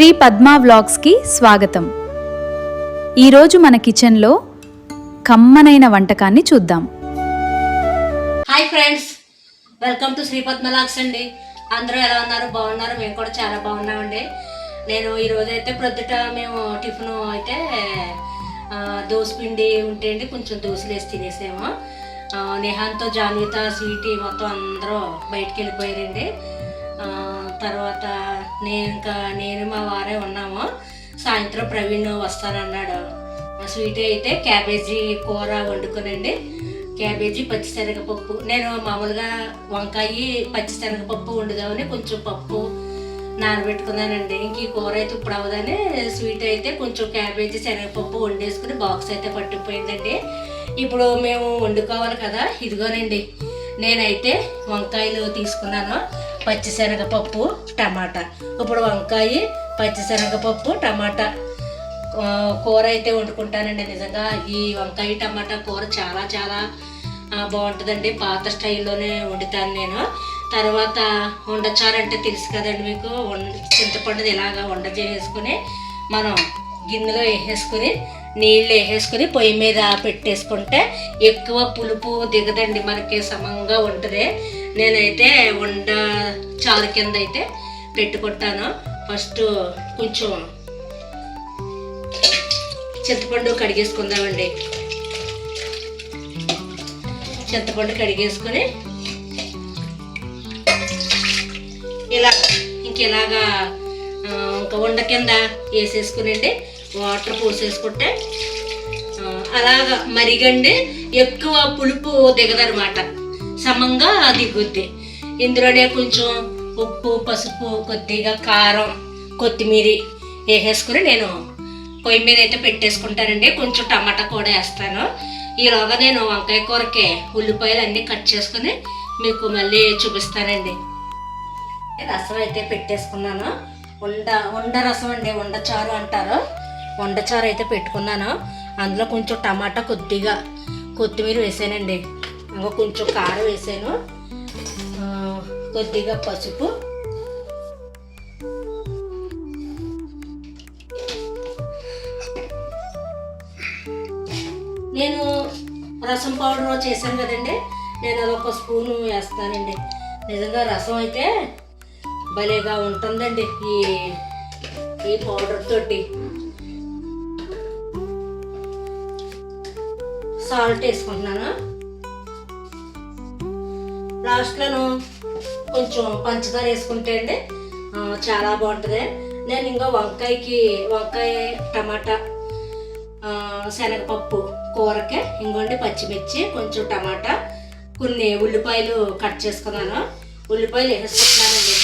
శ్రీ పద్మా వ్లాగ్స్కి స్వాగతం. ఈరోజు మన కిచెన్లో కమ్మనైన వంటకాన్ని చూద్దాం. Hi friends, welcome to Sri Padma vlogs అండి. అందరూ ఎలా ఉన్నారు? బాగున్నారు? మేము కూడా చాలా బాగున్నామండి. నేను ఈరోజు అయితే ప్రొద్దుట మేము టిఫిన్ అయితే దోశ పిండి ఉంటే అండి కొంచెం దోశలు వేసి తినేసాము. నేహాంతో జాన్విత స్వీటీ మొత్తం అందరూ బయటికి వెళ్ళిపోయారండి. తర్వాత నేను మా వారే ఉన్నాము. సాయంత్రం ప్రవీణ్ వస్తానన్నాడు. స్వీటీ అయితే క్యాబేజీ కూర వండుకునండి. క్యాబేజీ పచ్చిశనగపప్పు, నేను మామూలుగా వంకాయ పచ్చిశనగపప్పు వండుదామని కొంచెం పప్పు నానబెట్టుకున్నానండి. ఇంక ఈ కూర అయితే ఇప్పుడు అవ్వదని స్వీట్ అయితే కొంచెం క్యాబేజీ శనగపప్పు వండేసుకుని బాక్స్ అయితే పట్టుకుపోయిందండి. ఇప్పుడు మేము వండుకోవాలి కదా. ఇదిగోనండి, నేనైతే వంకాయలు తీసుకున్నాను, పచ్చిశనగపప్పు, టమాటా. ఇప్పుడు వంకాయ పచ్చిశనగపప్పు టమాటా కూర అయితే వండుకుంటానండి. నిజంగా ఈ వంకాయ టమాటా కూర చాలా చాలా బాగుంటుందండి. పాత స్టైల్లోనే వండుతాను నేను. తర్వాత వండచారు అంటే తెలుసు కదండి మీకు. చింతపండుది ఇలాగా వండ చేసుకుని మనం గిన్నెలో వేసేసుకుని నీళ్ళు వేసేసుకుని పొయ్యి మీద పెట్టేసుకుంటే ఎక్కువ పులుపు దిగదండి, మనకి సమంగా ఉంటుంది. నేనైతే వండ చారు కింద అయితే పెట్టుకుంటాను. ఫస్ట్ కొంచెం చింతపండు కడిగేసుకుందామండి. చింతపండు కడిగేసుకొని ఇలాగా ఇంకా వండ కింద వేసేసుకునండి. వాటర్ పోసేసుకుంటే అలాగా మరిగండి, ఎక్కువ పులుపు దిగదనమాట, సమంగా దిగుద్ది. ఇందులోనే కొంచెం ఉప్పు, పసుపు, కొద్దిగా కారం, కొత్తిమీర వేసేసుకుని నేను పొయ్యి మీద అయితే పెట్టేసుకుంటానండి. కొంచెం టమాటా కూడా వేస్తాను. ఈలోగా నేను వంకాయ కూరకి ఉల్లిపాయలు అన్నీ కట్ చేసుకుని మీకు మళ్ళీ చూపిస్తానండి. రసం అయితే పెట్టేసుకున్నాను. వండ రసం అండి, వండ చారు అంటారు. వండ చారు అయితే పెట్టుకున్నాను. అందులో కొంచెం టమాటా, కొద్దిగా కొత్తిమీర వేసానండి. ఇంకా కొంచెం కారం వేసాను, కొద్దిగా పసుపు, నేను రసం పౌడర్ చేశాను కదండి, నేను అదొక స్పూను వేస్తానండి. నిజంగా రసం అయితే భలేగా ఉంటుందండి ఈ పౌడర్ తోటి. సాల్ట్ వేసుకుంటున్నాను. లాస్ట్లోను కొంచెం పంచదార వేసుకుంటే అండి చాలా బాగుంటుంది. నేను ఇంకా వంకాయ టమాటా శనగపప్పు కూరకే ఇంకోండి పచ్చిమిర్చి, కొంచెం టమాటా, కొన్ని ఉల్లిపాయలు కట్ చేసుకున్నాను. ఉల్లిపాయలు వేసుకుంటున్నానండి.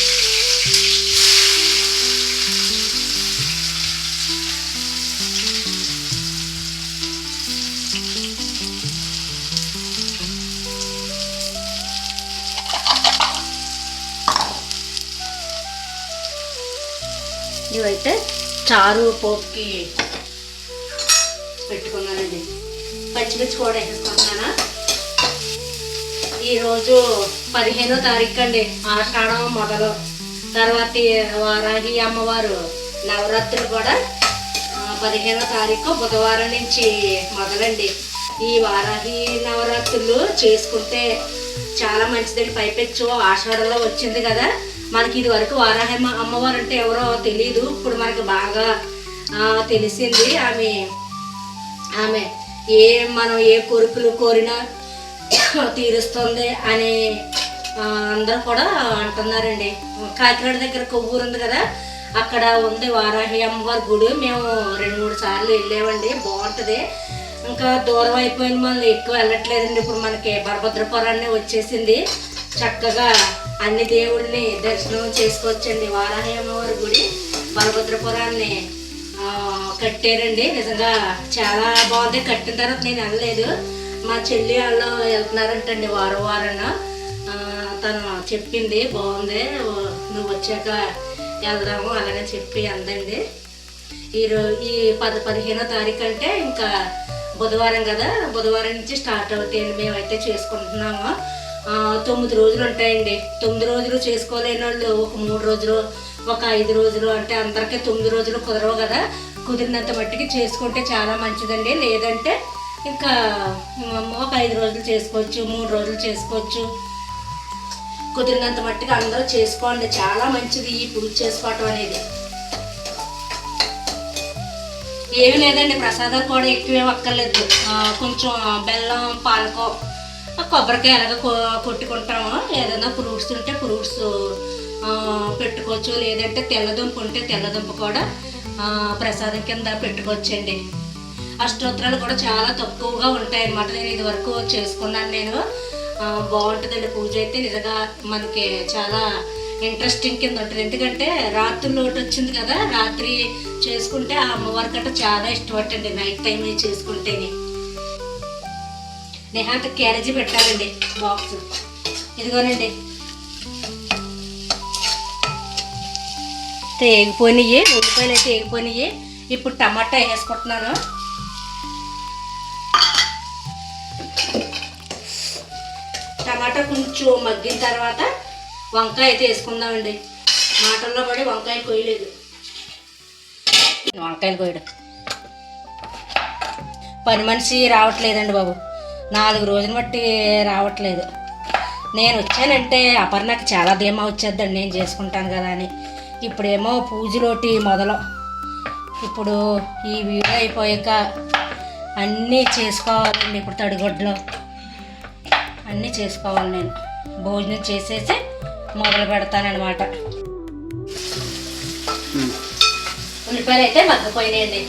ఇవైతే చారు పోపుకి పెట్టుకున్నానండి. పచ్చిమిర్చి కూడా వేసుకుంటున్నాను. ఈరోజు 15వ తారీఖు అండి, ఆషాఢం మొదలు. తర్వాత వారాహి అమ్మవారు నవరాత్రులు కూడా 15వ తారీఖు బుధవారం నుంచి మొదలండి. ఈ వారాహి నవరాత్రులు చేసుకుంటే చాలా మంచిదండి. పైపెచ్చు ఆషాఢంలో వచ్చింది కదా. మనకి ఇది వరకు వారాహి అమ్మవారు అంటే ఎవరో తెలియదు, ఇప్పుడు మనకు బాగా తెలిసింది. ఆమె మనం ఏ కోరికలు కోరినా తీరుస్తుంది అని అందరూ కూడా అంటున్నారండి. కాకినాడ దగ్గర కొవ్వూరు ఉంది కదా, అక్కడ ఉంది వారాహి అమ్మవారి గుడి. మేము 2-3 సార్లు వెళ్ళామండి, బాగుంటుంది. ఇంకా దూరం అయిపోయిన మనం ఎక్కువ వెళ్ళట్లేదండి. ఇప్పుడు మనకి బలభద్రపురాన్ని వచ్చేసింది. చక్కగా అన్ని దేవుళ్ళని దర్శనం చేసుకోవచ్చండి. వారాహి అమ్మవారి గుడి బలభద్రపురాన్ని కట్టారండి. నిజంగా చాలా బాగుంది. కట్టిన తర్వాత నేను వెళ్ళలేదు, మా చెల్లి వాళ్ళు వెళ్తున్నారంటండి వారం. తను చెప్పింది బాగుంది, నువ్వు వచ్చాక వెళ్దాము అలాగే చెప్పి అందండి. ఈ 15వ తారీఖు అంటే ఇంకా బుధవారం కదా, బుధవారం నుంచి స్టార్ట్ అవుతాయండి. మేమైతే చేసుకుంటున్నాము. 9 రోజులు ఉంటాయండి. 9 రోజులు చేసుకోలేని వాళ్ళు ఒక 3 రోజులు, ఒక 5 రోజులు, అంటే అందరికీ 9 రోజులు కుదరవు కదా. కుదిరినంత మట్టికి చేసుకుంటే చాలా మంచిదండి. లేదంటే ఇంకా ఒక 5 రోజులు చేసుకోవచ్చు, 3 రోజులు చేసుకోవచ్చు. కుదిరినంత మట్టికి అందరూ చేసుకోండి, చాలా మంచిది ఈ పులుసు చేసుకోవటం అనేది. ఏమి లేదండి, ప్రసాదాలు కూడా ఎక్కువేం అక్కర్లేదు. కొంచెం బెల్లం, పాలకో, కొబ్బరికాయ ఎలాగ కొట్టుకుంటాము. ఏదైనా ఫ్రూట్స్ ఉంటే ఫ్రూట్స్ పెట్టుకోవచ్చు, లేదంటే తెల్లదుంప ఉంటే తెల్లదుంప కూడా ప్రసాదం కింద పెట్టుకోవచ్చండి. అష్టోత్తరాలు కూడా చాలా తక్కువగా ఉంటాయి అన్నమాట. నేను ఇది వరకు చేసుకున్నాను. నేను బాగుంటుందండి పూజ అయితే. నిజంగా మనకి చాలా ఇంట్రెస్టింగ్ కింద ఉంటుంది. ఎందుకంటే రాత్రి లోటు వచ్చింది కదా, రాత్రి చేసుకుంటే ఆ అమ్మవారి గట్ట చాలా ఇష్టపట్టండి నైట్ టైం చేసుకుంటేనే. నేహాంత క్యారేజీ పెట్టాలండి బాక్స్. ఇదిగోనండి ఎగిపోయినాయి, ఉల్లిపాయలు అయితే ఎగిపోయినాయి. ఇప్పుడు టమాటా వేసుకుంటున్నాను. టమాటా కొంచెం మగ్గిన తర్వాత వంకాయ అయితే వేసుకుందామండి. మాటల్లో పడి వంకాయలు కొయ్యలేదు. వంకాయలు కొయ్యడం పని మనిషి రావట్లేదండి బాబు. 4 రోజులు బట్టి రావట్లేదు. నేను వచ్చానంటే అపర్ణకి చాలా ధీమా వచ్చేద్దండి నేను చేసుకుంటాను కదా అని. ఇప్పుడేమో పూజలోటి మొదలు. ఇప్పుడు ఈ వీడియో అయిపోయాక అన్నీ చేసుకోవాలండి. ఇప్పుడు తడిగొడ్లు అన్నీ చేసుకోవాలి. నేను భోజనం చేసేసి మొదలు పెడతానమాట. ఉల్లిపాయలు అయితే మగ్గిపోయినాయండి.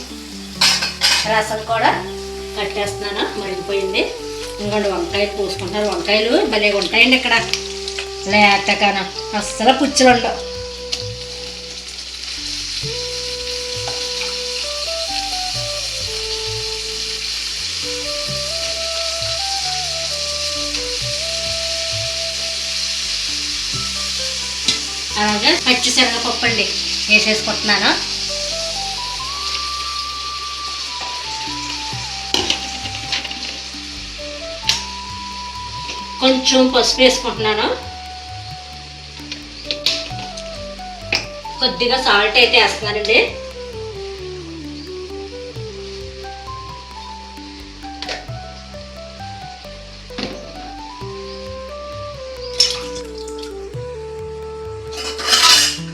రసం కూడా కట్టేస్తున్నాను, మరిగిపోయింది. ఇంకోండి వంకాయలు పూసుకుంటున్నారు. వంకాయలు భలే ఉంటాయండి ఇక్కడ, లేతగాన అస్సలు పుచ్చులు ఉండవు. అలాగే పచ్చిశనగపప్పు అండి వేసేసుకుంటున్నాను. కొంచెం పసుపు వేసుకుంటున్నాను. కొద్దిగా సాల్ట్ అయితే వేస్తున్నానండి.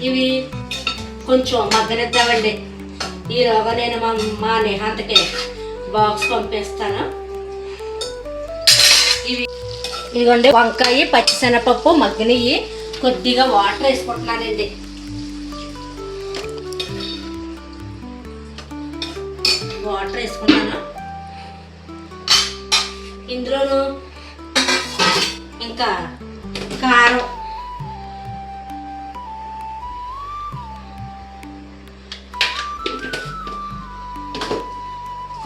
ఇవి కొంచెం మగ్గనిద్దామండి. ఈలోగా నేను మా నేహాంతకి బాక్స్ పంపిస్తాను. ఇదిగోండి వంకాయ, పచ్చిశనగపప్పు మగ్గనివి. కొద్దిగా వాటర్ వేసుకుంటున్నానండి. వాటర్ వేసుకున్నాను. ఇందులోను ఇంకా కారం,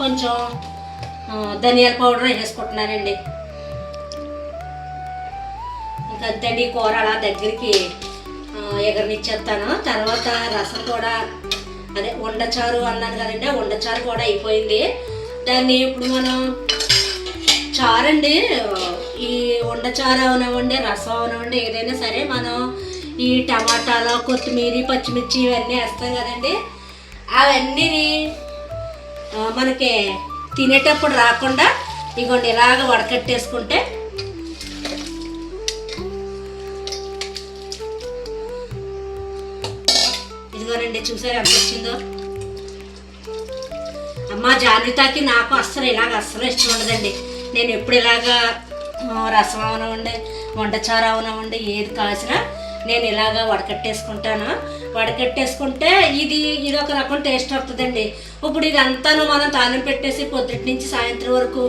కొంచెం ధనియాల పౌడర్ వేసుకుంటున్నానండి. ఇంకా దండి కూర అలా దగ్గరికి ఎగరనిచ్చేస్తాను. తర్వాత రసం కూడా, అదే వండచారు అన్నాను కదండి, ఆ వండచారు కూడా అయిపోయింది. దాన్ని ఇప్పుడు మనం చారండి, ఈ వండచారు అవనివ్వండి, రసం అవనివ్వండి, ఏదైనా సరే మనం ఈ టమాటాలు, కొత్తిమీర, పచ్చిమిర్చి ఇవన్నీ వేస్తాం కదండి. అవన్నీ మనకి తినేటప్పుడు రాకుండా ఇగోండి ఇలాగ వడకట్టేసుకుంటే ఇదిగోనండి చూసారు ఎంత వచ్చిందో. అమ్మ జాన్వితాకి నాకు అస్సలు ఇలాగ అస్సలు ఇష్టం ఉండదండి. నేను ఎప్పుడు ఇలాగా రసం అవనివ్వండి, వంటచారు అవనివ్వండి, ఏది కాసినా నేను ఇలాగా వడకట్టేసుకుంటాను. వడకట్టేసుకుంటే ఇది ఒక రకం టేస్ట్ వస్తుందండి. ఇప్పుడు ఇదంతాను మనం తాలింపు పెట్టేసి పొద్దుటి నుంచి సాయంత్రం వరకు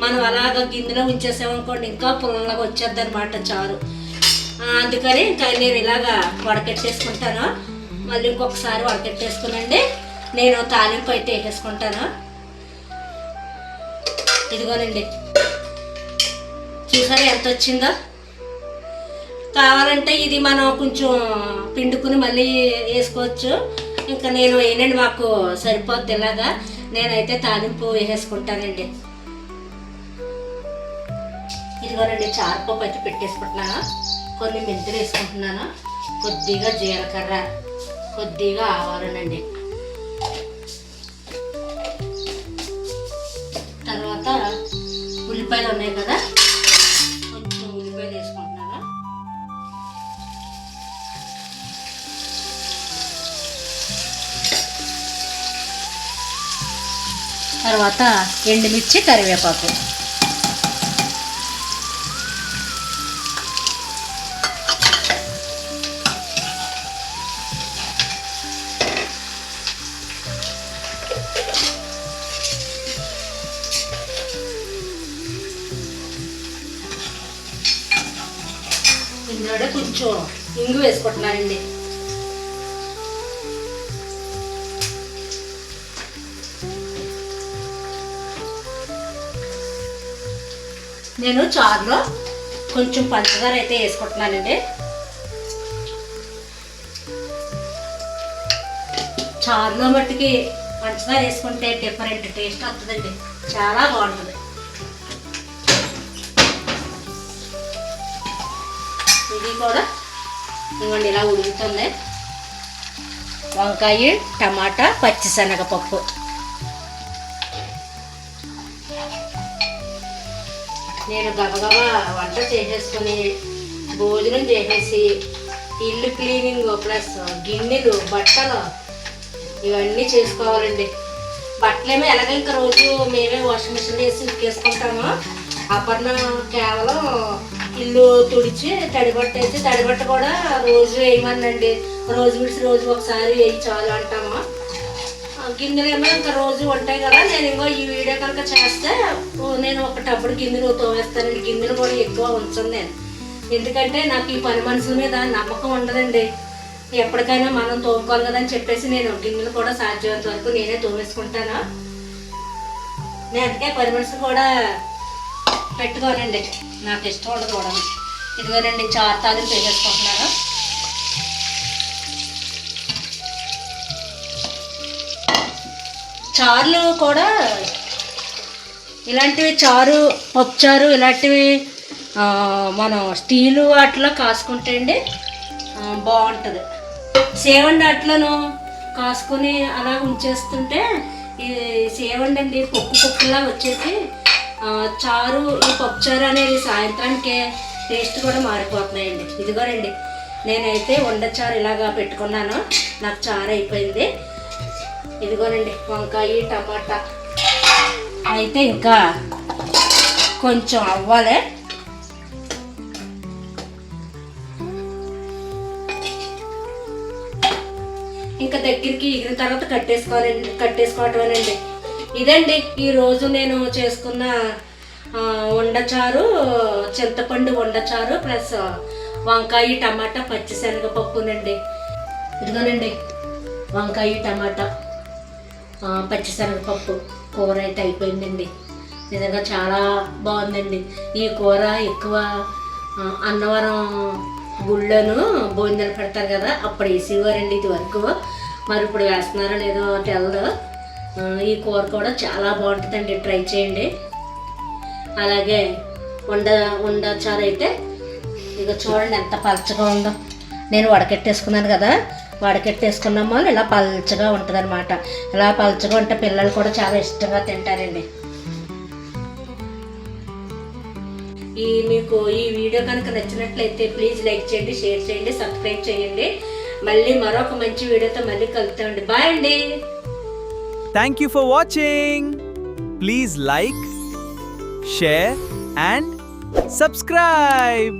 మనం అలాగ గిన్నెలో ఉంచేసామనుకోండి ఇంకా పుల్లగా వచ్చేద్ది అనమాట చారు. అందుకని ఇంకా నేను ఇలాగా వడకట్టేసుకుంటాను. మళ్ళీ ఇంకొకసారి వడకట్టేసుకునండి నేను తాలింపు అయితే వేసేసుకుంటాను. ఇదిగోనండి చూసారా ఎంత వచ్చిందో. కావాలంటే ఇది మనం కొంచెం పిండుకుని మళ్ళీ వేసుకోవచ్చు. ఇంకా నేను వేయనండి, మాకు సరిపోద్ది. ఇలాగా నేనైతే తాలింపు వేసేసుకుంటానండి. ఇదిగోనండి చారుపప్పు అయితే పెట్టేసుకుంటున్నాను. కొన్ని మెంతులు వేసుకుంటున్నాను, కొద్దిగా జీలకర్ర, కొద్దిగా ఆవాలనండి. తర్వాత ఉల్లిపాయలు ఉన్నాయి కదా, కొంచెం ఉల్లిపాయలు వేసుకుంటున్నాను. తర్వాత ఎండుమిర్చి, కరివేపాకు. ఇందులో కొంచెం ఇంగు వేసుకుంటున్నానండి. నేను చారులో కొంచెం పంచదార అయితే వేసుకుంటున్నానండి. చారులో మట్టుకి పంచదార వేసుకుంటే డిఫరెంట్ టేస్ట్ వస్తుందండి, చాలా బాగుంటుంది. ఇది కూడా ఇవ్వండి ఇలా ఉడుకుతుంది. వంకాయ, టమాటా, పచ్చిశనగపప్పు. నేను గబగబా వంట చేసేసుకొని భోజనం చేసేసి ఇల్లు క్లీనింగ్ ప్లస్ గిన్నెలు, బట్టలు ఇవన్నీ చేసుకోవాలండి. బట్టలేమో ఎలాగ ఇంకా రోజు మేమే వాషింగ్ మిషన్ వేసి ఉతికేసుకుంటాము. అపర్ణ కేవలం ఇల్లు తుడిచి తడిబట్ట వేసి, తడిబట్ట కూడా రోజు వేయమనండి. రోజు విడిచి రోజు ఒకసారి వేయి చాలు అంటాము. గిన్నెలేమో ఇంకా రోజు ఉంటాయి కదా. నేను ఇంకో ఈ వీడియో కనుక చేస్తే నేను ఒక టప్పుడు గిన్నెలు తోమేస్తానండి. గిన్నెలు కూడా ఎక్కువ ఉంచను నేను, ఎందుకంటే నాకు ఈ పని మనుషుల మీద నమ్మకం ఉండదండి. ఎప్పటికైనా మనం తోముకోవాలి కదా అని చెప్పేసి నేను గిన్నెలు కూడా సాధ్యమైనంత వరకు నేనే తోమేసుకుంటాను. నేను అందుకే పని మనుషులు కూడా పెట్టుకోనండి, నాకు ఇష్టం ఉండదు కూడా. ఇదిగోనండి చారు తాలింపు వేసేసుకుంటున్నాను. చారులు కూడా ఇలాంటివి, చారు, పప్పుచారు ఇలాంటివి మనం స్టీలు వాటిలో కాసుకుంటే అండి బాగుంటుంది. సేవండి అట్లను కాసుకొని అలా ఉంచేస్తుంటే ఈ సేవండి అండి పొక్కు పొక్కులా వచ్చేసి చారు, ఈ పప్పుచారు అనేది సాయంత్రానికి టేస్ట్ కూడా మారిపోతున్నాయండి. ఇదిగోనండి నేనైతే వండచారు ఇలాగా పెట్టుకున్నాను, నాకు చారు అయిపోయింది. ఇదిగోనండి వంకాయ, టమాటా అయితే ఇంకా కొంచెం అవ్వాలి. ఇంకా దగ్గరికి ఎగిరిన తర్వాత కట్టేసుకోవటమేనండి. ఇదండి ఈరోజు నేను చేసుకున్న వండచారు, చింతపండు వండచారు ప్లస్ వంకాయ, టమాటా, పచ్చిశనగపప్పునండి. ఇదిగోనండి వంకాయ, టమాటా, పచ్చిశనగపప్పు కూర అయితే అయిపోయిందండి. నిజంగా చాలా బాగుందండి. ఈ కూర ఎక్కువ అన్నవరం గుళ్ళను భోజనాలు పెడతారు కదా, అప్పుడు వేసేవారండి ఇది వరకు. మరి ఇప్పుడు వేస్తున్నారో లేదో తెలదు. ఈ కూర కూడా చాలా బాగుంటుందండి, ట్రై చేయండి. అలాగే వండచారు అయితే ఇక చూడండి ఎంత పలచగా ఉందో. నేను వడకెట్టేసుకున్నాను కదా, వడకెట్టేసుకున్నాం వల్ల ఇలా పల్చగా ఉంటుంది అనమాట. ఇలా పల్చగా ఉంటే పిల్లలు కూడా చాలా ఇష్టంగా తింటారండి. మీకు ఈ వీడియో కనుక నచ్చినట్లయితే ప్లీజ్ లైక్ చేయండి, షేర్ చేయండి, సబ్స్క్రైబ్ చేయండి. మళ్ళీ మరొక మంచి వీడియోతో మళ్ళీ కలుద్దామండి. బాయ్ అండి. Thank you for watching. Please like, share and subscribe.